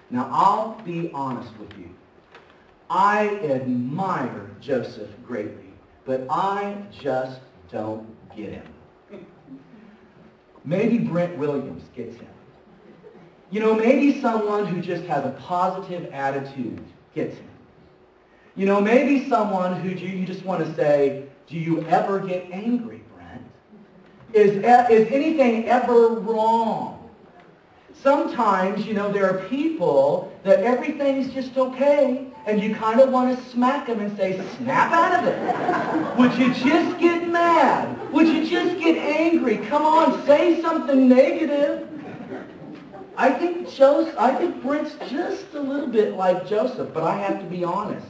Now, I'll be honest with you. I admire Joseph greatly, but I just don't get him. Maybe Brent Williams gets him. You know, maybe someone who just has a positive attitude gets him. You know, maybe someone who you just want to say, do you ever get angry, Brent? Is anything ever wrong? Sometimes, you know, there are people that everything's just okay, and you kind of want to smack them and say, snap out of it. Would you just get mad? Would you just get angry? Come on, say something negative. I think Brent's just a little bit like Joseph, but I have to be honest.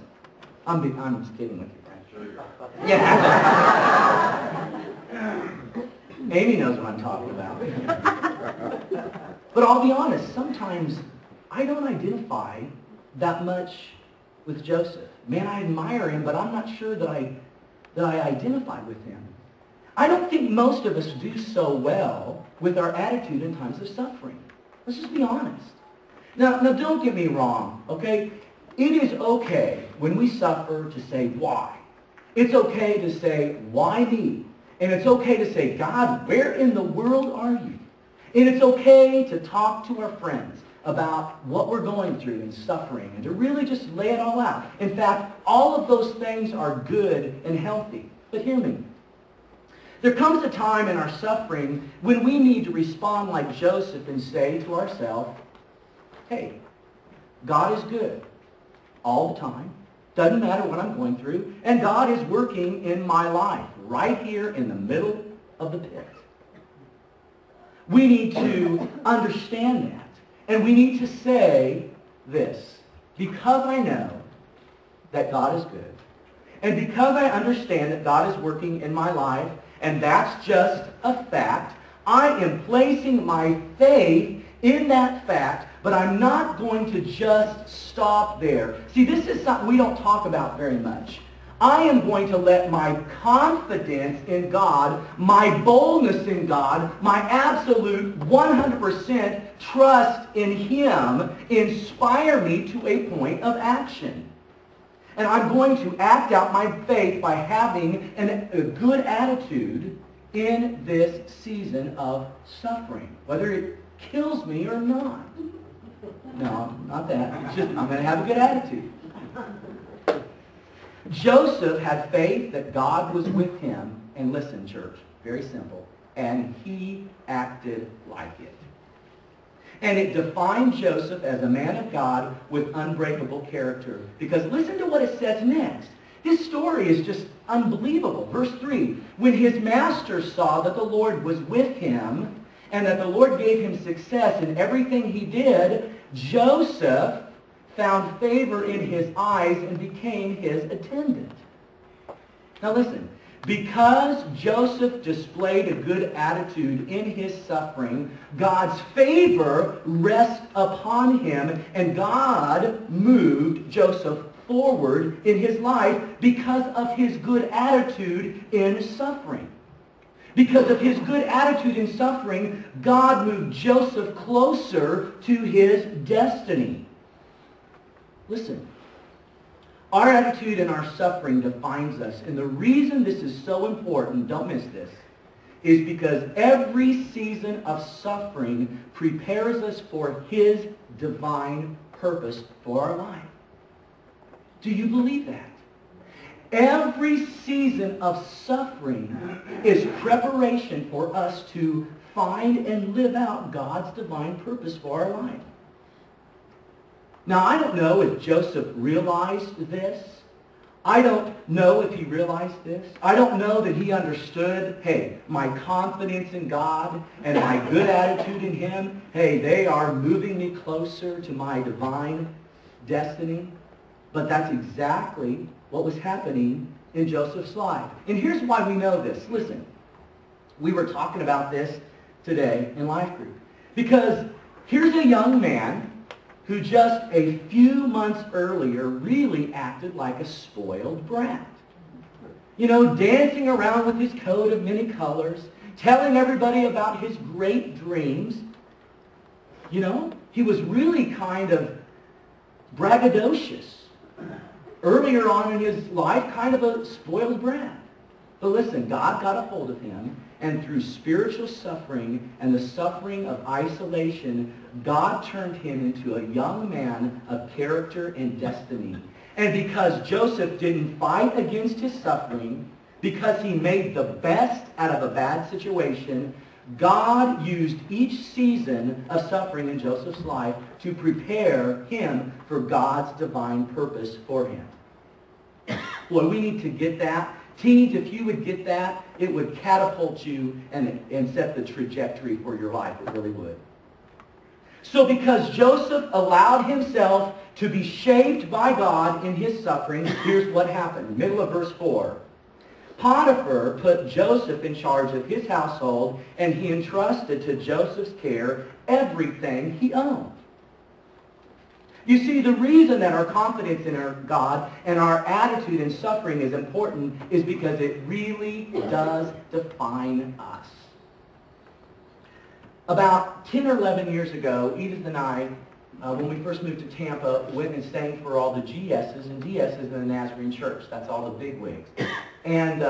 I'm just kidding with you, Brent. Yeah. Amy knows what I'm talking about. But I'll be honest, sometimes I don't identify that much with Joseph. Man, I admire him, but I'm not sure that I identify with him. I don't think most of us do so well with our attitude in times of suffering. Let's just be honest. Now don't get me wrong, okay? It is okay when we suffer to say why. It's okay to say, why me? And it's okay to say, God, where in the world are you? And it's okay to talk to our friends about what we're going through and suffering and to really just lay it all out. In fact, all of those things are good and healthy. But hear me. There comes a time in our suffering when we need to respond like Joseph and say to ourselves, hey, God is good all the time. Doesn't matter what I'm going through. And God is working in my life right here in the middle of the pit. We need to understand that. And we need to say this. Because I know that God is good, and because I understand that God is working in my life, and that's just a fact, I am placing my faith in that fact, but I'm not going to just stop there. See, this is something we don't talk about very much. I am going to let my confidence in God, my boldness in God, my absolute 100% trust in Him inspire me to a point of action. And I'm going to act out my faith by having a good attitude in this season of suffering, whether it kills me or not. No, not that. It's just I'm going to have a good attitude. Joseph had faith that God was with him, and listen, church, very simple, and he acted like it. And it defined Joseph as a man of God with unbreakable character. Because listen to what it says next. This story is just unbelievable. Verse 3, when his master saw that the Lord was with him and that the Lord gave him success in everything he did, Joseph found favor in his eyes and became his attendant. Now listen, because Joseph displayed a good attitude in his suffering, God's favor rests upon him, and God moved Joseph forward in his life because of his good attitude in suffering. Because of his good attitude in suffering, God moved Joseph closer to his destiny. Listen, our attitude in our suffering defines us. And the reason this is so important, don't miss this, is because every season of suffering prepares us for His divine purpose for our life. Do you believe that? Every season of suffering is preparation for us to find and live out God's divine purpose for our life. Now, I don't know if Joseph realized this. I don't know if he realized this. I don't know that he understood, hey, my confidence in God and my good attitude in Him, hey, they are moving me closer to my divine destiny. But that's exactly what was happening in Joseph's life. And here's why we know this. Listen, we were talking about this today in Life Group. Because here's a young man who just a few months earlier really acted like a spoiled brat. You know, dancing around with his coat of many colors, telling everybody about his great dreams. You know, he was really kind of braggadocious. Earlier on in his life, kind of a spoiled brat. But listen, God got a hold of him, and through spiritual suffering and the suffering of isolation, God turned him into a young man of character and destiny. And because Joseph didn't fight against his suffering, because he made the best out of a bad situation, God used each season of suffering in Joseph's life to prepare him for God's divine purpose for him. Boy, we need to get that. Teens, if you would get that, it would catapult you and set the trajectory for your life. It really would. So because Joseph allowed himself to be shaped by God in his suffering, here's what happened. Middle of verse 4. Potiphar put Joseph in charge of his household, and he entrusted to Joseph's care everything he owned. You see, the reason that our confidence in our God and our attitude in suffering is important is because it really does define us. About 10 or 11 years ago, Edith and I, when we first moved to Tampa, went and sang for all the GSs and DSs in the Nazarene Church. That's all the bigwigs. And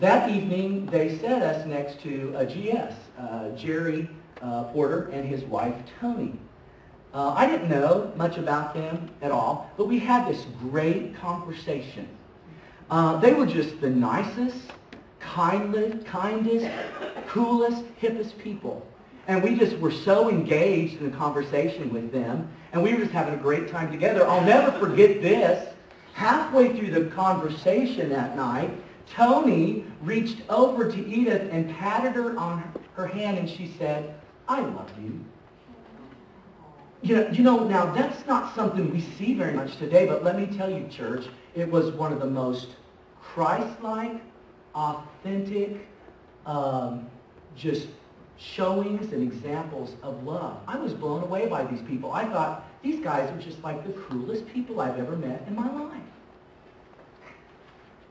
that evening, they set us next to a GS, Jerry Porter and his wife, Tony. I didn't know much about them at all, but we had this great conversation. They were just the nicest, kindest, coolest, hippest people. And we just were so engaged in the conversation with them, and we were just having a great time together. I'll never forget this. Halfway through the conversation that night, Tony reached over to Edith and patted her on her hand, and she said, "I love you." You know, now that's not something we see very much today, but let me tell you, church, it was one of the most Christ-like, authentic, just showings and examples of love. I was blown away by these people. I thought, these guys are just like the coolest people I've ever met in my life.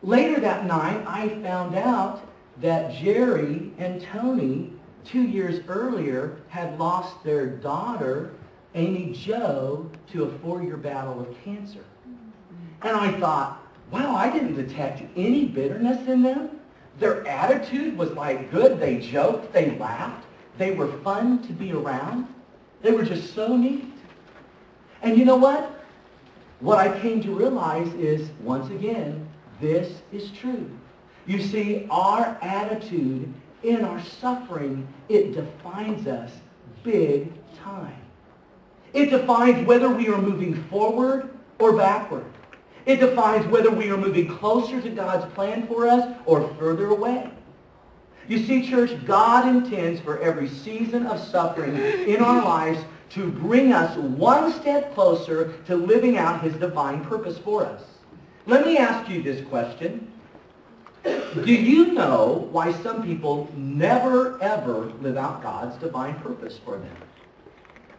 Later that night, I found out that Jerry and Tony, 2 years earlier, had lost their daughter, Amy Jo, to a 4-year battle of cancer. And I thought, wow, I didn't detect any bitterness in them. Their attitude was like good. They joked, they laughed, they were fun to be around. They were just so neat. And you know what? What I came to realize is, once again, this is true. You see, our attitude in our suffering, it defines us big time. It defines whether we are moving forward or backward. It defines whether we are moving closer to God's plan for us or further away. You see, church, God intends for every season of suffering in our lives to bring us one step closer to living out his divine purpose for us. Let me ask you this question. Do you know why some people never, ever live out God's divine purpose for them?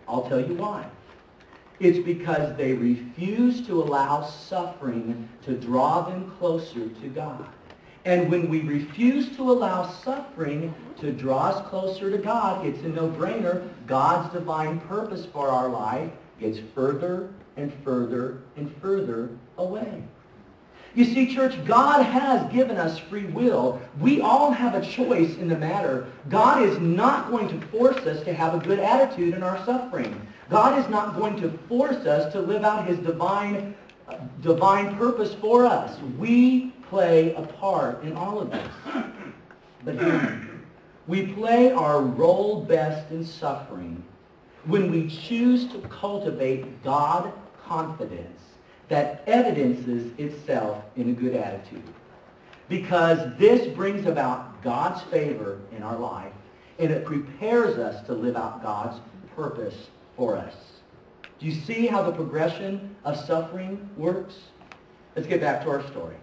I'll tell you why. It's because they refuse to allow suffering to draw them closer to God. And when we refuse to allow suffering to draw us closer to God, it's a no-brainer. God's divine purpose for our life gets further and further and further away. You see, church, God has given us free will. We all have a choice in the matter. God is not going to force us to have a good attitude in our suffering. God is not going to force us to live out his divine purpose for us. We play a part in all of this. But hear me. We play our role best in suffering when we choose to cultivate God confidence that evidences itself in a good attitude. Because this brings about God's favor in our life, and it prepares us to live out God's purpose for us. Do you see how the progression of suffering works? Let's get back to our story.